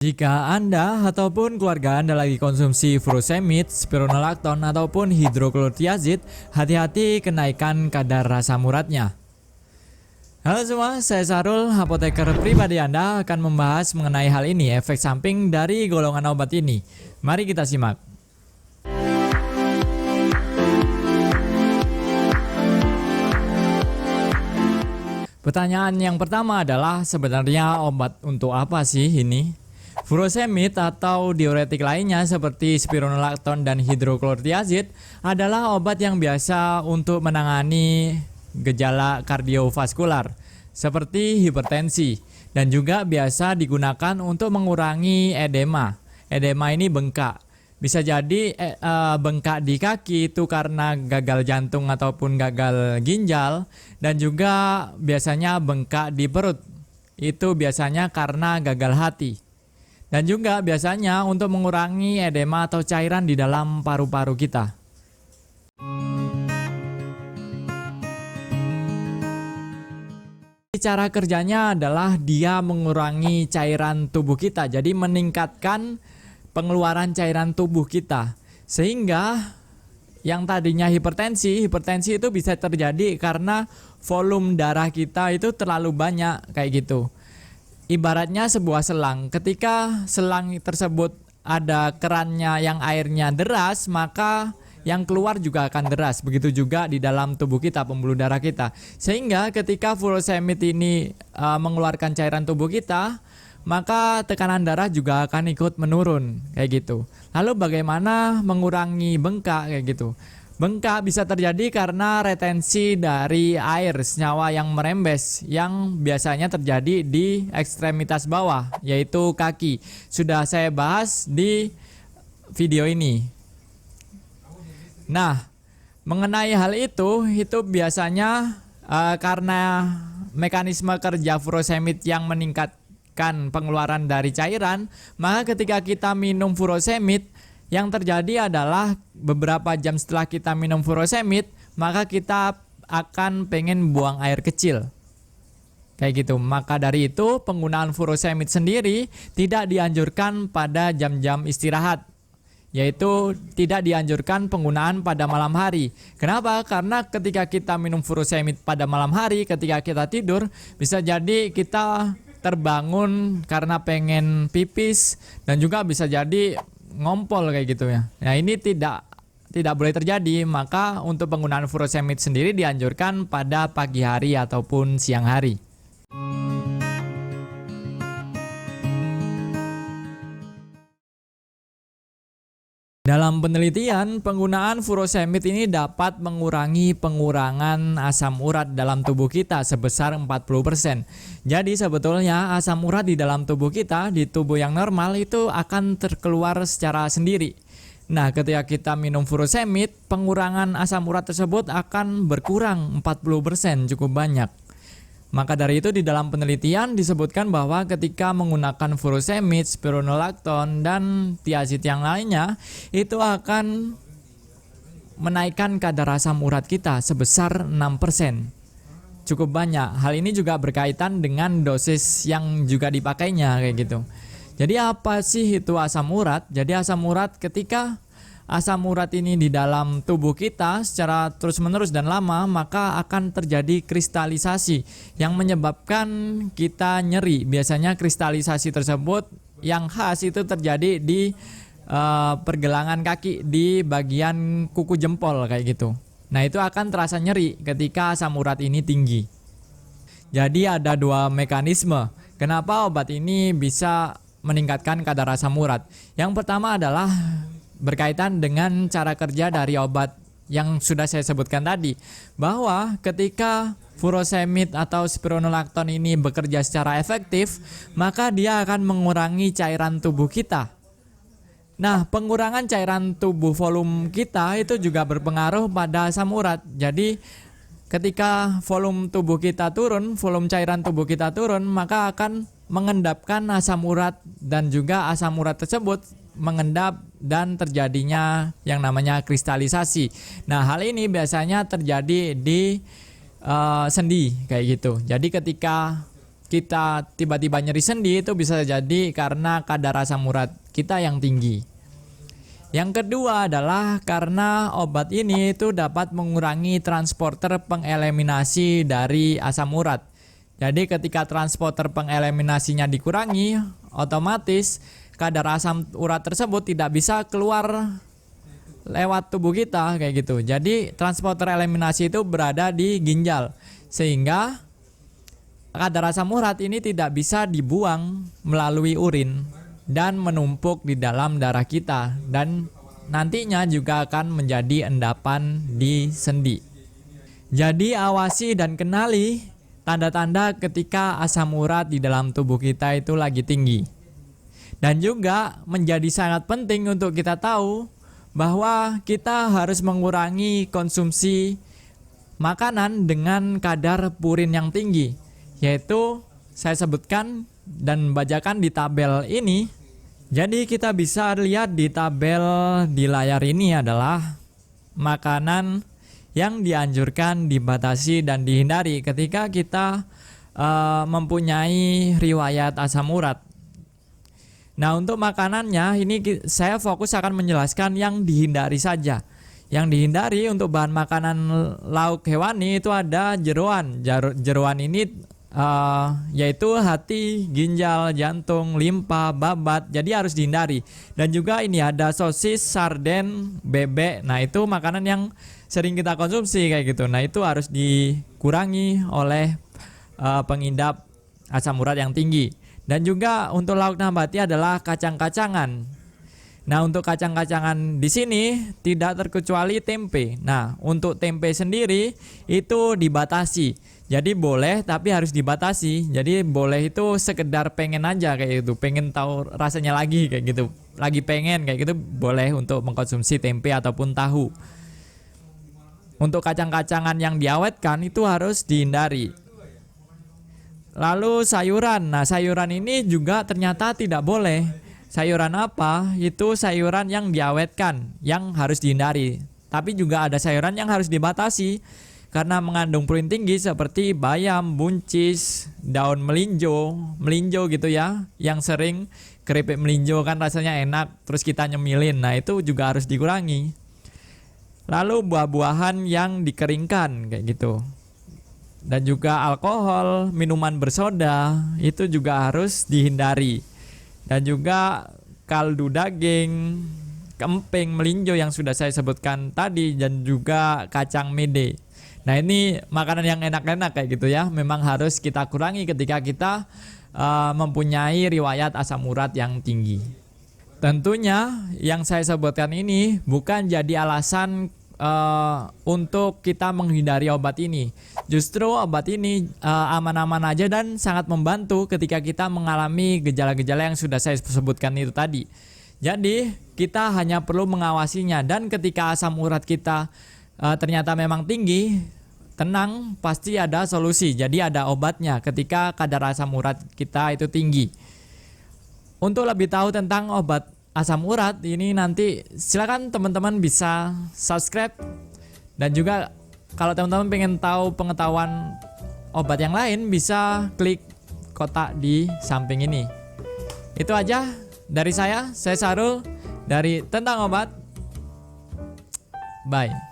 Jika Anda ataupun keluarga Anda lagi konsumsi furosemid, spironolakton ataupun hidroklortiazid, hati-hati kenaikan kadar asam uratnya. Halo semua, saya Sarul, apoteker pribadi Anda akan membahas mengenai hal ini, efek samping dari golongan obat ini. Mari kita simak. Pertanyaan yang pertama adalah sebenarnya obat untuk apa sih ini? Furosemid atau diuretik lainnya seperti spironolakton dan hidroklortiazid adalah obat yang biasa untuk menangani gejala kardiovaskular seperti hipertensi dan juga biasa digunakan untuk mengurangi edema. Edema ini bengkak. Bisa jadi bengkak di kaki itu karena gagal jantung ataupun gagal ginjal, dan juga biasanya bengkak di perut. Itu biasanya karena gagal hati. Dan juga biasanya untuk mengurangi edema atau cairan di dalam paru-paru kita. Cara kerjanya adalah dia mengurangi cairan tubuh kita, jadi meningkatkan pengeluaran cairan tubuh kita. Sehingga yang tadinya hipertensi itu bisa terjadi karena volume darah kita itu terlalu banyak kayak gitu. Ibaratnya sebuah selang, ketika selang tersebut ada kerannya yang airnya deras, maka yang keluar juga akan deras. Begitu juga di dalam tubuh kita, pembuluh darah kita. Sehingga ketika furosemid ini mengeluarkan cairan tubuh kita, maka tekanan darah juga akan ikut menurun kayak gitu. Lalu bagaimana mengurangi bengkak kayak gitu? Bengkak bisa terjadi karena retensi dari air senyawa yang merembes yang biasanya terjadi di ekstremitas bawah, yaitu kaki. Sudah saya bahas di video ini. Nah, mengenai hal itu biasanya karena mekanisme kerja furosemid yang meningkatkan pengeluaran dari cairan, maka ketika kita minum furosemid, yang terjadi adalah beberapa jam setelah kita minum furosemid, maka kita akan pengen buang air kecil. Kayak gitu. Maka dari itu penggunaan furosemid sendiri tidak dianjurkan pada jam-jam istirahat. Yaitu tidak dianjurkan penggunaan pada malam hari. Kenapa? Karena ketika kita minum furosemid pada malam hari, ketika kita tidur, bisa jadi kita terbangun karena pengen pipis, dan juga bisa jadi ngompol kayak gitu ya. Nah, ini tidak boleh terjadi. Maka untuk penggunaan furosemid sendiri dianjurkan pada pagi hari ataupun siang hari. Dalam penelitian, penggunaan furosemid ini dapat mengurangi pengurangan asam urat dalam tubuh kita sebesar 40%. Jadi sebetulnya asam urat di dalam tubuh kita, di tubuh yang normal itu akan terkeluar secara sendiri. Nah, ketika kita minum furosemid, pengurangan asam urat tersebut akan berkurang 40%, cukup banyak. Maka dari itu di dalam penelitian disebutkan bahwa ketika menggunakan furosemid, spironolakton, dan tiazid yang lainnya, itu akan menaikkan kadar asam urat kita sebesar 6%. Cukup banyak. Hal ini juga berkaitan dengan dosis yang juga dipakainya kayak gitu. Jadi apa sih itu asam urat? Jadi asam urat, ketika asam urat ini di dalam tubuh kita secara terus-menerus dan lama, maka akan terjadi kristalisasi yang menyebabkan kita nyeri. Biasanya kristalisasi tersebut yang khas itu terjadi di pergelangan kaki, di bagian kuku jempol kayak gitu. Nah, itu akan terasa nyeri ketika asam urat ini tinggi. Jadi ada dua mekanisme kenapa obat ini bisa meningkatkan kadar asam urat. Yang pertama adalah berkaitan dengan cara kerja dari obat yang sudah saya sebutkan tadi, bahwa ketika furosemid atau spironolakton ini bekerja secara efektif, maka dia akan mengurangi cairan tubuh kita. Nah, pengurangan cairan tubuh volume kita itu juga berpengaruh pada asam urat. Jadi ketika volume tubuh kita turun, volume cairan tubuh kita turun, maka akan mengendapkan asam urat, dan juga asam urat tersebut mengendap dan terjadinya yang namanya kristalisasi. Nah, hal ini biasanya terjadi di sendi kayak gitu. Jadi ketika kita tiba-tiba nyeri sendi itu bisa jadi karena kadar asam urat kita yang tinggi. Yang kedua adalah karena obat ini itu dapat mengurangi transporter pengeliminasi dari asam urat. Jadi ketika transporter pengeliminasinya dikurangi, otomatis kadar asam urat tersebut tidak bisa keluar lewat tubuh kita kayak gitu. Jadi transporter eliminasi itu berada di ginjal, sehingga kadar asam urat ini tidak bisa dibuang melalui urin dan menumpuk di dalam darah kita, dan nantinya juga akan menjadi endapan di sendi. Jadi awasi dan kenali tanda-tanda ketika asam urat di dalam tubuh kita itu lagi tinggi. Dan juga menjadi sangat penting untuk kita tahu bahwa kita harus mengurangi konsumsi makanan dengan kadar purin yang tinggi. Yaitu saya sebutkan dan bacakan di tabel ini. Jadi kita bisa lihat di tabel di layar ini adalah makanan yang dianjurkan dibatasi dan dihindari ketika kita mempunyai riwayat asam urat. Nah, untuk makanannya ini saya fokus akan menjelaskan yang dihindari saja. Yang dihindari untuk bahan makanan lauk hewani itu ada jeroan. Jeroan ini yaitu hati, ginjal, jantung, limpa, babat. Jadi harus dihindari. Dan juga ini ada sosis, sarden, bebek. Nah, itu makanan yang sering kita konsumsi kayak gitu. Nah, itu harus dikurangi oleh pengidap asam urat yang tinggi. Dan juga untuk lauk nabati adalah kacang-kacangan. Nah, untuk kacang-kacangan di sini tidak terkecuali tempe. Nah, untuk tempe sendiri itu dibatasi. Jadi boleh tapi harus dibatasi. Jadi boleh itu sekedar pengen aja kayak gitu, pengen tahu rasanya lagi kayak gitu. Lagi pengen kayak gitu boleh untuk mengkonsumsi tempe ataupun tahu. Untuk kacang-kacangan yang diawetkan itu harus dihindari. Lalu sayuran. Nah, sayuran ini juga ternyata tidak boleh. Sayuran apa? Itu sayuran yang diawetkan, yang harus dihindari. Tapi juga ada sayuran yang harus dibatasi karena mengandung purin tinggi seperti bayam, buncis, daun melinjo gitu ya, yang sering keripik melinjo kan rasanya enak, terus kita nyemilin. Nah, itu juga harus dikurangi. Lalu buah-buahan yang dikeringkan kayak gitu. Dan juga alkohol, minuman bersoda itu juga harus dihindari. Dan juga kaldu daging, emping, melinjo yang sudah saya sebutkan tadi, dan juga kacang mede. Nah, ini makanan yang enak-enak kayak gitu ya. Memang harus kita kurangi ketika kita mempunyai riwayat asam urat yang tinggi. Tentunya yang saya sebutkan ini bukan jadi alasan untuk kita menghindari obat ini. Justru obat ini aman-aman aja dan sangat membantu ketika kita mengalami gejala-gejala yang sudah saya sebutkan itu tadi. Jadi kita hanya perlu mengawasinya, dan ketika asam urat kita ternyata memang tinggi, tenang, pasti ada solusi. Jadi ada obatnya ketika kadar asam urat kita itu tinggi. Untuk lebih tahu tentang obat asam urat ini nanti silakan teman-teman bisa subscribe, dan juga kalau teman-teman pengen tahu pengetahuan obat yang lain bisa klik kotak di samping ini. Itu aja dari saya Sarul dari Tentang Obat. Bye.